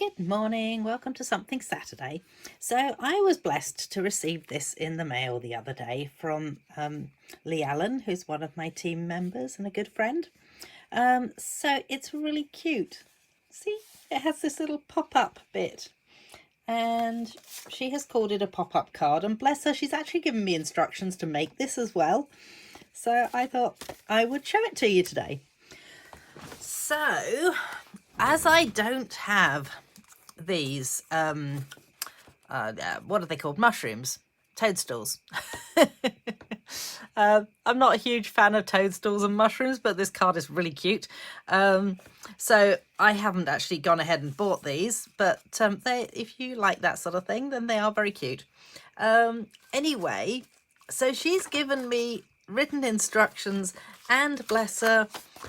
Good morning, welcome to Something Saturday. So I was blessed to receive this in the mail the other day from Lee Allen, who's one of my team members and a good friend. So it's really cute. See, it has this little pop-up bit and she has called it a pop-up card, and bless her, she's actually given me instructions to make this as well. So I thought I would show it to you today. So, as I don't have these, what are they called? Mushrooms? Toadstools. I'm not a huge fan of toadstools and mushrooms, but this card is really cute. So I haven't actually gone ahead and bought these, but if you like that sort of thing, then they are very cute. Anyway, so she's given me written instructions, and bless her,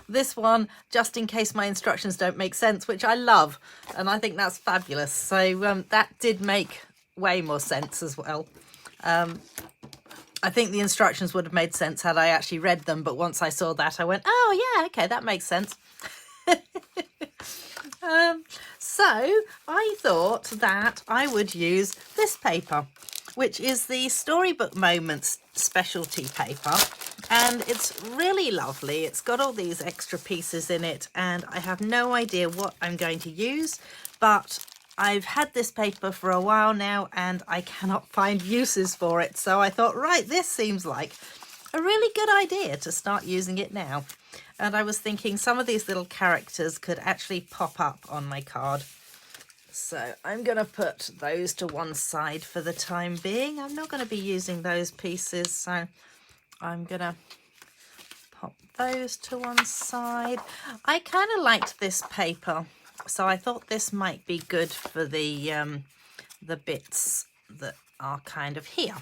this one, just in case my instructions don't make sense, which I love, and I think that's fabulous. So that did make way more sense as well. I think the instructions would have made sense had I actually read them, but once I saw that, I went, oh yeah, okay, that makes sense. So I thought that I would use this paper, which is the Storybook Moments specialty paper, and it's really lovely. It's got all these extra pieces in it, and I have no idea what I'm going to use, but I've had this paper for a while now and I cannot find uses for it, so I thought, right, this seems like a really good idea to start using it now. And I was thinking some of these little characters could actually pop up on my card. So I'm going to put those to one side for the time being. I'm not going to be using those pieces, so I'm going to pop those to one side. I kind of liked this paper, so I thought this might be good for the bits that are kind of here.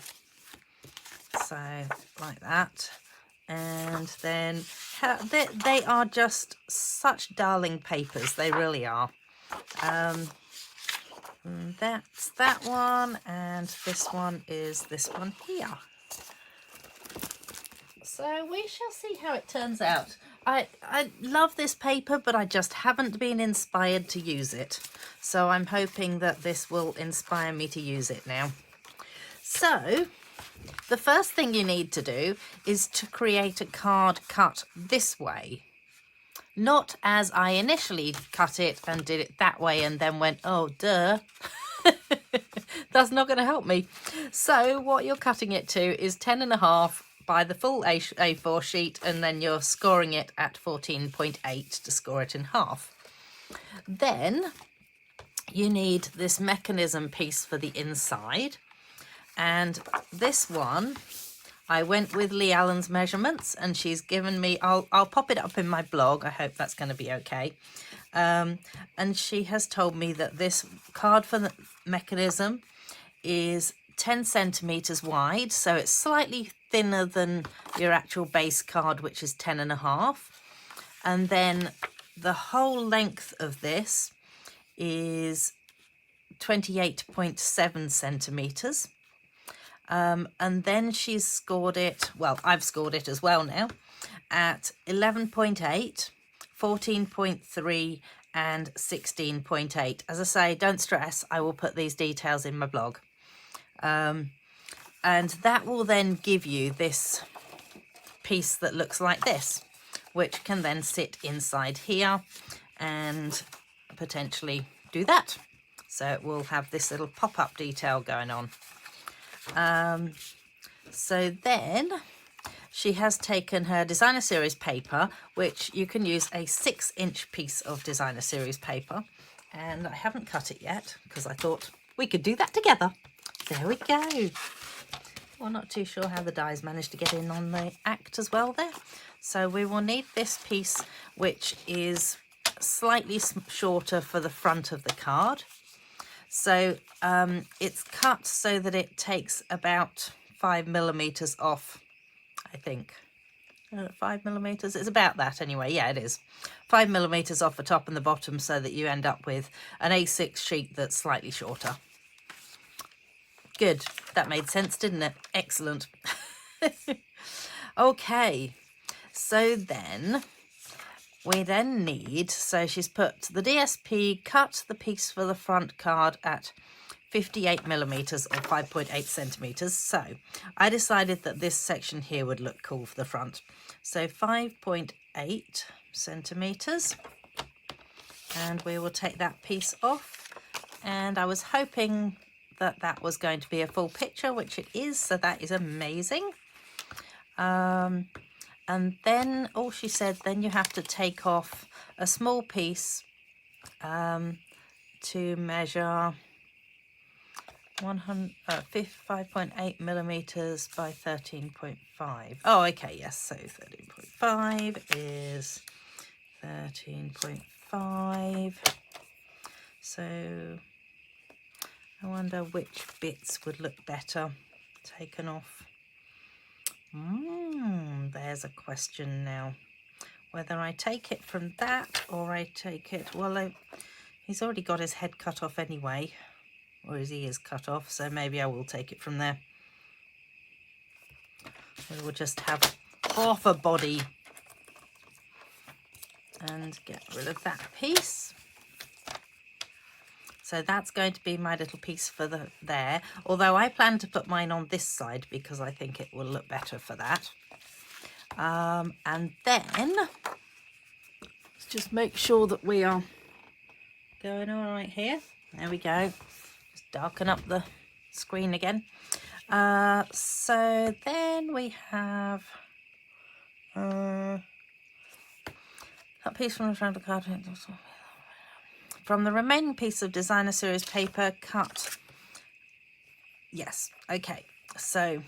So like that. And then they are just such darling papers. They really are. That's that one, and this one is this one here. So we shall see how it turns out. I love this paper, but I just haven't been inspired to use it. So I'm hoping that this will inspire me to use it now. So the first thing you need to do is to create a card cut this way. Not as I initially cut it and did it that way and then went, oh, duh. That's not going to help me. So what you're cutting it to is 10.5 by the full A4 sheet, and then you're scoring it at 14.8 to score it in half. Then you need this mechanism piece for the inside, and this one I went with Lee Allen's measurements, and she's given me, I'll pop it up in my blog, I hope that's going to be okay. And she has told me that this card for the mechanism is 10 centimeters wide, so it's slightly thinner than your actual base card, which is 10.5. And then the whole length of this is 28.7 centimeters. And then she's scored it, well, I've scored it as well now, at 11.8, 14.3 and 16.8. As I say, don't stress, I will put these details in my blog. And that will then give you this piece that looks like this, which can then sit inside here and potentially do that. So it will have this little pop-up detail going on. So then she has taken her designer series paper, which you can use a 6-inch piece of designer series paper, and I haven't cut it yet because I thought we could do that together. There we go. Well, not too sure how the dies managed to get in on the act as well there. So we will need this piece, which is slightly shorter for the front of the card. So it's cut so that it takes about 5 millimeters off, I think. 5 millimeters, it's about that anyway. Yeah, it is 5 millimeters off the top and the bottom, so that you end up with an A6 sheet that's slightly shorter. Good, that made sense, didn't it? Excellent. Okay, so then we then need, so she's put the DSP, cut the piece for the front card at 58 millimeters or 5.8 centimeters. So I decided that this section here would look cool for the front. So 5.8 centimeters, and we will take that piece off. And I was hoping that that was going to be a full picture, which it is, so that is amazing. And then, oh, she said, then you have to take off a small piece to measure 5.8 millimeters by 13.5. Oh, okay, yes, so 13.5 is 13.5. So I wonder which bits would look better taken off. There's a question now. Whether I take it from that or I take it... Well, he's already got his head cut off anyway. Or his ears cut off, so maybe I will take it from there. We will just have half a body. And get rid of that piece. So that's going to be my little piece for there. Although I plan to put mine on this side because I think it will look better for that. And then let's just make sure that we are going all right here. There we go. Just darken up the screen again. So then we have that piece from the front of the card. From the remaining piece of designer series paper, cut. Yes, okay. So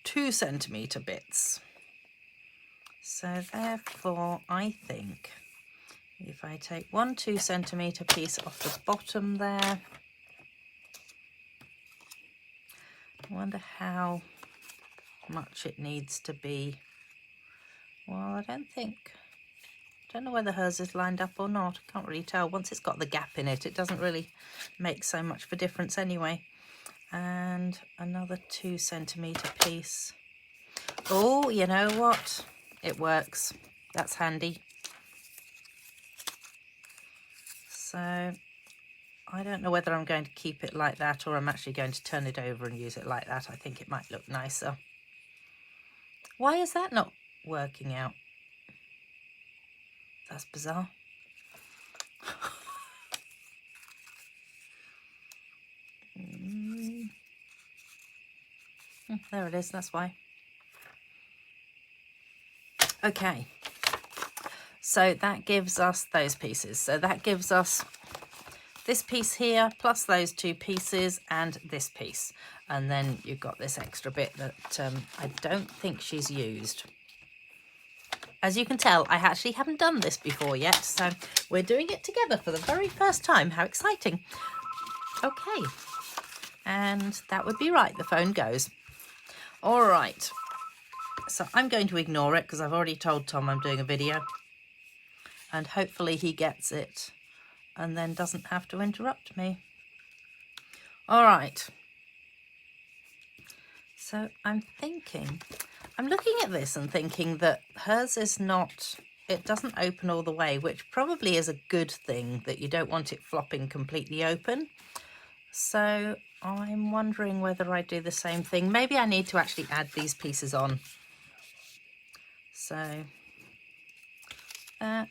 2 centimeter bits. So therefore, I think if I take one 2 centimeter piece off the bottom there, I wonder how much it needs to be. Well, I don't know whether hers is lined up or not. I can't really tell. Once it's got the gap in it, it doesn't really make so much of a difference anyway. And another 2 centimeter piece. Oh, you know what? It works. That's handy. So I don't know whether I'm going to keep it like that or I'm actually going to turn it over and use it like that. I think it might look nicer. Why is that not working out? That's bizarre. There it is, that's why. Okay, so that gives us those pieces. So that gives us this piece here, plus those 2 pieces and this piece. And then you've got this extra bit that I don't think she's used. As you can tell, I actually haven't done this before yet, so we're doing it together for the very first time. How exciting. Okay, and that would be right, the phone goes. All right, so I'm going to ignore it because I've already told Tom I'm doing a video, and hopefully he gets it and then doesn't have to interrupt me. All right, so I'm looking at this and thinking that hers is not, it doesn't open all the way, which probably is a good thing, that you don't want it flopping completely open. So I'm wondering whether I do the same thing. Maybe I need to actually add these pieces on. So that,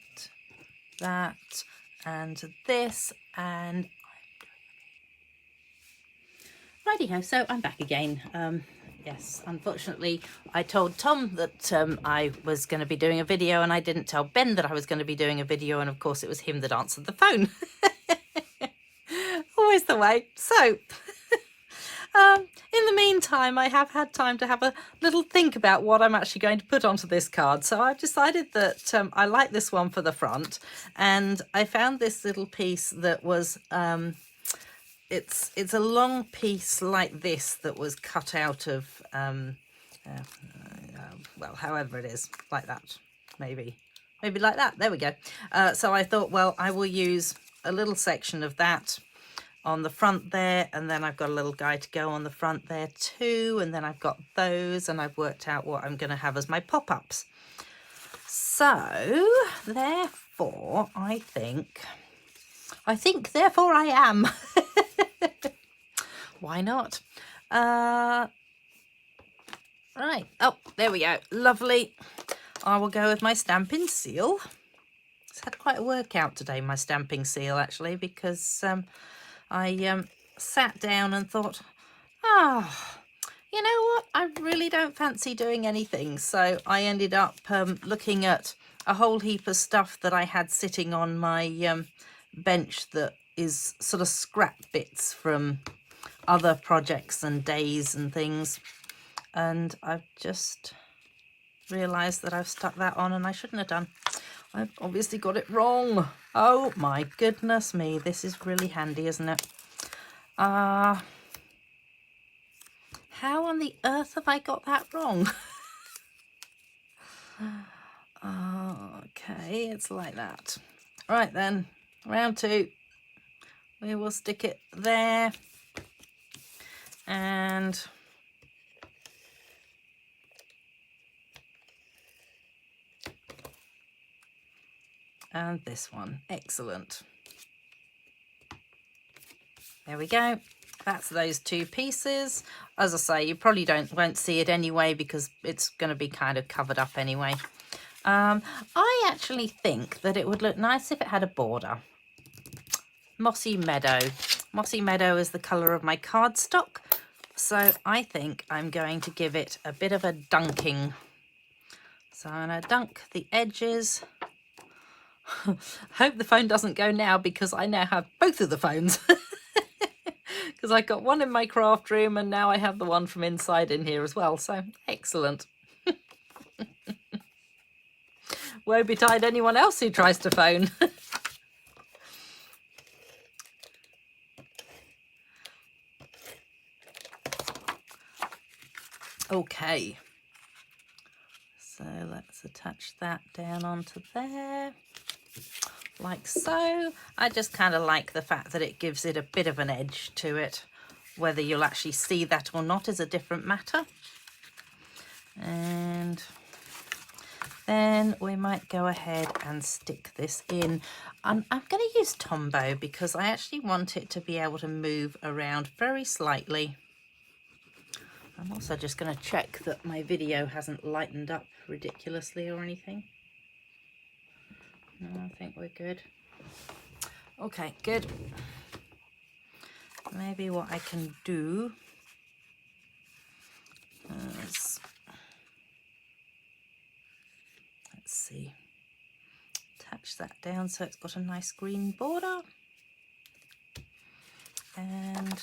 and this, and righty-ho, so I'm back again. Yes, unfortunately, I told Tom that I was going to be doing a video, and I didn't tell Ben that I was going to be doing a video, and of course it was him that answered the phone. Always the way. So, in the meantime, I have had time to have a little think about what I'm actually going to put onto this card. So I've decided that I like this one for the front, and I found this little piece that was... It's a long piece like this that was cut out of, well, however it is, like that, maybe like that. There we go. So I thought, well, I will use a little section of that on the front there, and then I've got a little guy to go on the front there too, and then I've got those, and I've worked out what I'm going to have as my pop-ups. So So, therefore, I think, therefore I am. Why not? Right. Oh, there we go. Lovely. I will go with my Stampin' Seal. It's had quite a workout today, my Stamping Seal, actually, because I sat down and thought, you know what? I really don't fancy doing anything. So I ended up looking at a whole heap of stuff that I had sitting on my bench that is sort of scrap bits from other projects and days and things. And I've just realised that I've stuck that on and I shouldn't have done. I've obviously got it wrong. Oh my goodness me, this is really handy, isn't it? How on the earth have I got that wrong? Okay, it's like that. Right then, round 2. We will stick it there. And this one. Excellent. There we go. That's those 2 pieces. As I say, you probably won't see it anyway because it's going to be kind of covered up anyway. I actually think that it would look nice if it had a border. Mossy Meadow. Mossy Meadow is the colour of my cardstock. So I think I'm going to give it a bit of a dunking. So I'm going to dunk the edges. Hope the phone doesn't go now because I now have both of the phones. Because I got one in my craft room and now I have the one from inside in here as well. So excellent. Woe betide anyone else who tries to phone. Okay. So let's attach that down onto there. Like so. I just kind of like the fact that it gives it a bit of an edge to it. Whether you'll actually see that or not is a different matter. And then we might go ahead and stick this in. I'm going to use Tombow because I actually want it to be able to move around very slightly. I'm also just going to check that my video hasn't lightened up ridiculously or anything. No, I think we're good. Okay, good. Maybe what I can do is, let's see, attach that down so it's got a nice green border. And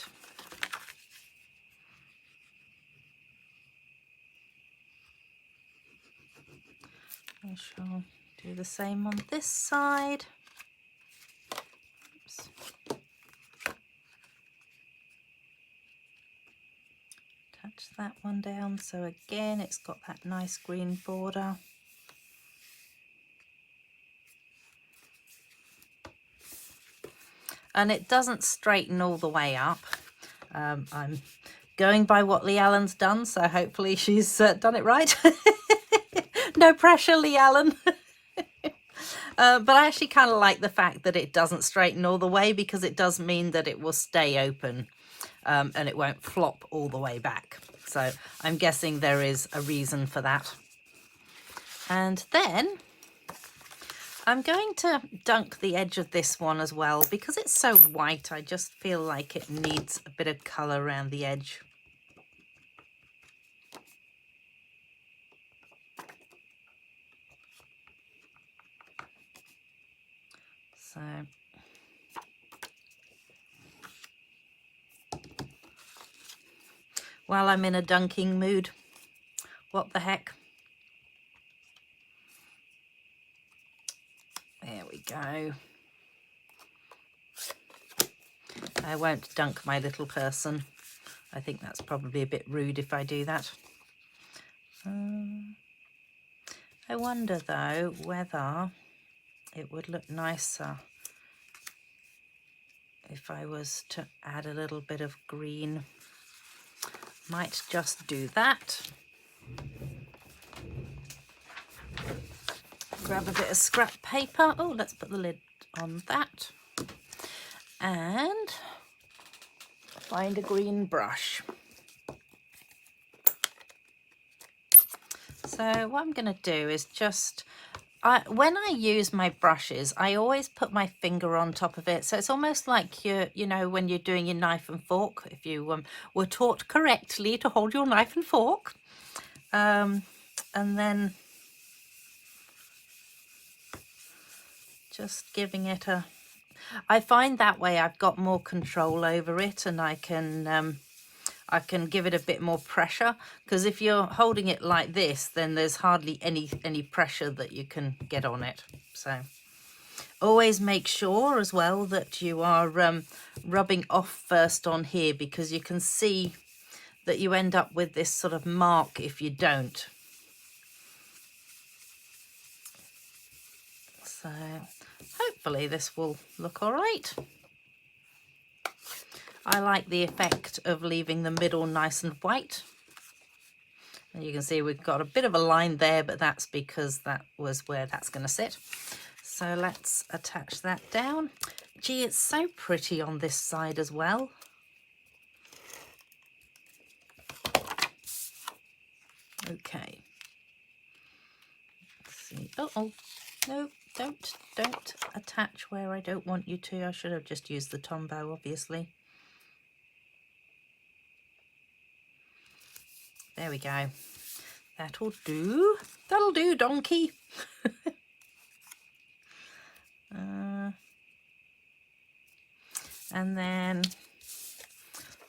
I shall do the same on this side. Oops. Attach that one down so again it's got that nice green border. And it doesn't straighten all the way up. I'm going by what Lee Allen's done, so hopefully she's done it right. No pressure, Lee Allen. But I actually kind of like the fact that it doesn't straighten all the way because it does mean that it will stay open and it won't flop all the way back. So I'm guessing there is a reason for that. And then I'm going to dunk the edge of this one as well because it's so white. I just feel like it needs a bit of colour around the edge. So while I'm in a dunking mood, what the heck? There we go. I won't dunk my little person. I think that's probably a bit rude if I do that. I wonder though whether it would look nicer if I was to add a little bit of green. Might just do that. grab a bit of scrap paper. Oh, let's put the lid on that. And find a green brush. So what I'm going to do is just, when I use my brushes, I always put my finger on top of it. So it's almost like you know, when you're doing your knife and fork, if you were taught correctly to hold your knife and fork. And then just giving it a, I find that way I've got more control over it, and I can give it a bit more pressure, because if you're holding it like this, then there's hardly any pressure that you can get on it. So always make sure as well that you are rubbing off first on here, because you can see that you end up with this sort of mark if you don't. So hopefully this will look all right. I like the effect of leaving the middle nice and white. And you can see we've got a bit of a line there, but that's because that was where that's going to sit. So let's attach that down. Gee, it's so pretty on this side as well. Okay. Let's see. Oh, no, don't attach where I don't want you to. I should have just used the Tombow, obviously. There we go. That'll do. That'll do, donkey. And then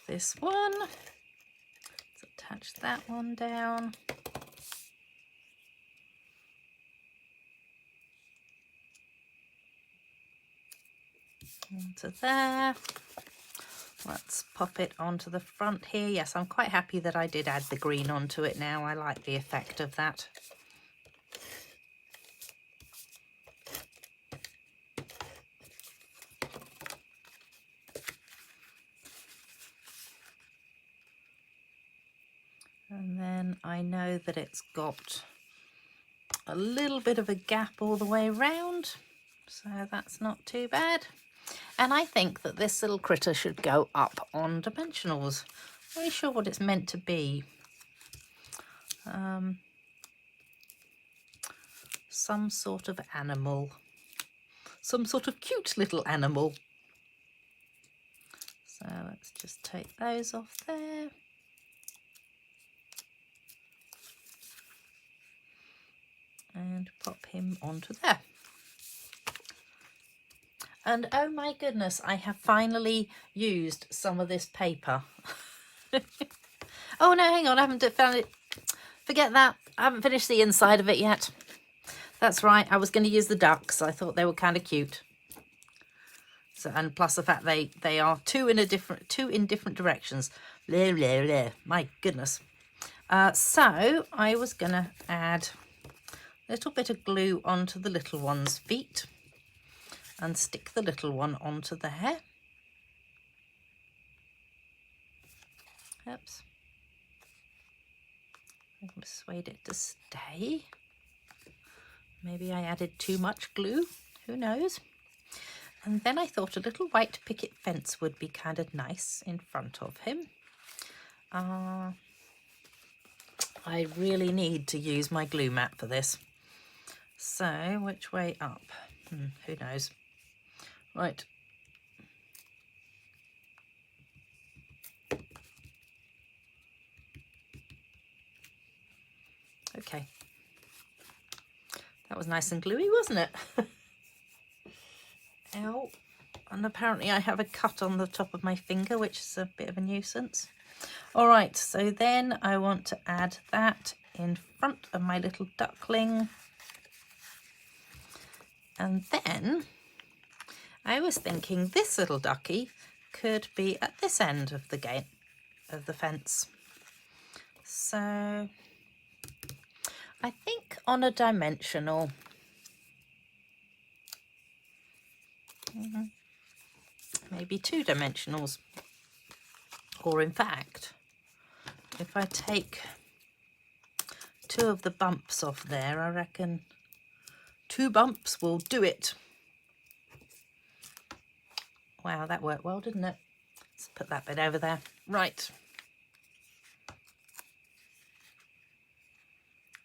this one. Let's attach that one down. Onto there. Let's pop it onto the front here. Yes, I'm quite happy that I did add the green onto it now. I like the effect of that. And then I know that it's got a little bit of a gap all the way around, so that's not too bad. And I think that this little critter should go up on dimensionals. Not really sure what it's meant to be. Some sort of animal. Some sort of cute little animal. So let's just take those off there. And pop him onto there. And oh my goodness, I have finally used some of this paper. Oh no, hang on, I haven't found it. Forget that. I haven't finished the inside of it yet. That's right, I was going to use the ducks. I thought they were kind of cute. So, and plus the fact they are two in different directions. Blah, blah, blah. My goodness. So I was going to add a little bit of glue onto the little one's feet and stick the little one onto there. Oops. I can persuade it to stay. Maybe I added too much glue, who knows? And then I thought a little white picket fence would be kind of nice in front of him. I really need to use my glue mat for this. So, which way up? Who knows? Right. Okay. That was nice and gluey, wasn't it? Ow. And apparently I have a cut on the top of my finger, which is a bit of a nuisance. All right, so then I want to add that in front of my little duckling. And then I was thinking this little ducky could be at this end of the gate of the fence. So I think on a dimensional, maybe 2 dimensionals, or in fact, if I take 2 of the bumps off there, I reckon 2 bumps will do it. Wow, that worked well, didn't it? Let's put that bit over there. Right.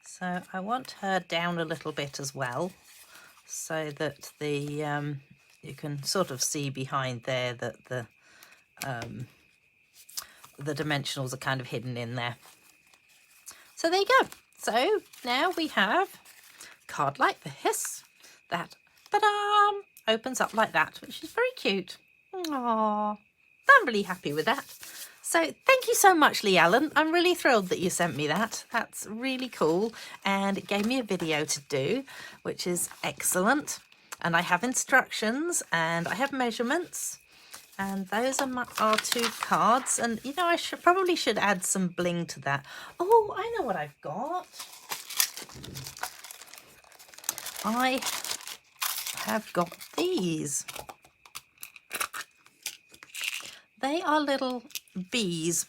So I want her down a little bit as well, so that the you can sort of see behind there that the dimensionals are kind of hidden in there. So there you go. So now we have a card like this that, ta-da, opens up like that, which is very cute. Aww, I'm really happy with that. So thank you so much, Lee Allen. I'm really thrilled that you sent me that. That's really cool. And it gave me a video to do, which is excellent. And I have instructions and I have measurements. And those are our 2 cards. And, you know, I probably should add some bling to that. Oh, I know what I've got. I have got these. They are little bees.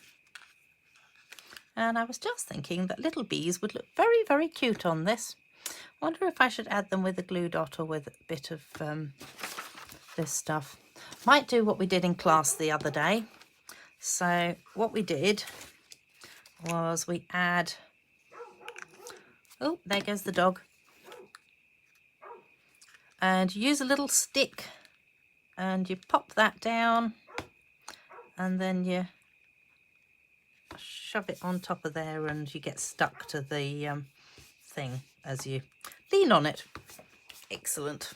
And I was just thinking that little bees would look very, very cute on this. I wonder if I should add them with a glue dot or with a bit of this stuff. Might do what we did in class the other day. So what we did was we add... Oh, there goes the dog. And you use a little stick and you pop that down and then you shove it on top of there and you get stuck to the thing as you lean on it. Excellent.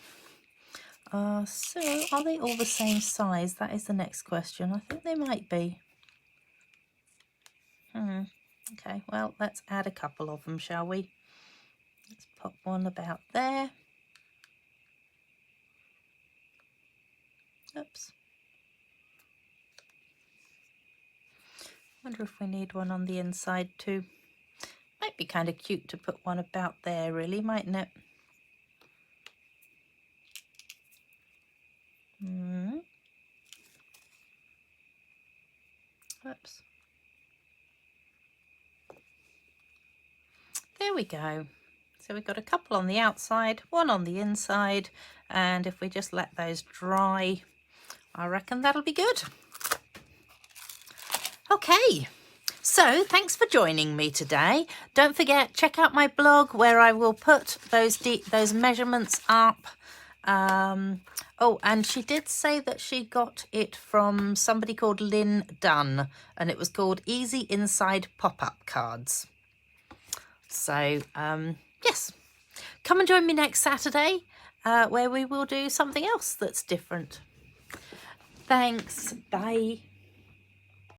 So are they all the same size? That is the next question. I think they might be. Okay, well, let's add a couple of them, shall we? Let's pop one about there. Oops. Wonder if we need one on the inside too. Might be kind of cute to put one about there, really, mightn't it? Oops. There we go. So we've got a couple on the outside, one on the inside, and if we just let those dry, I reckon that'll be good. Okay, so thanks for joining me today. Don't forget, check out my blog where I will put those measurements up. Oh, and she did say that she got it from somebody called Lynn Dunn, and it was called Easy Inside Pop-Up Cards. So, yes, come and join me next Saturday where we will do something else that's different. Thanks. Bye.